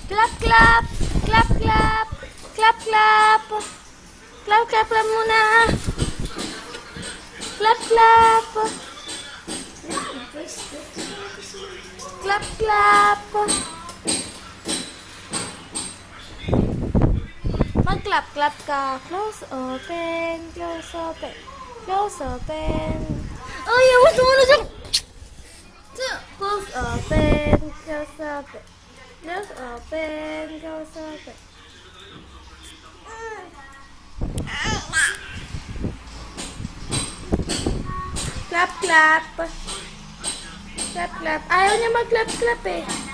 Clap, clap. Clap, clap. Clap, clap. Clap, clap lang muna. Clap, clap. Clap, clap. Mag-clap, clap ka. Close, open. Close, open. Close, open. Ay, awas mo na dyan. Close, open. Close, open. Close, open. Close, open. Clap, clap. Clap, clap. Ayaw niya mag-clap, clap eh.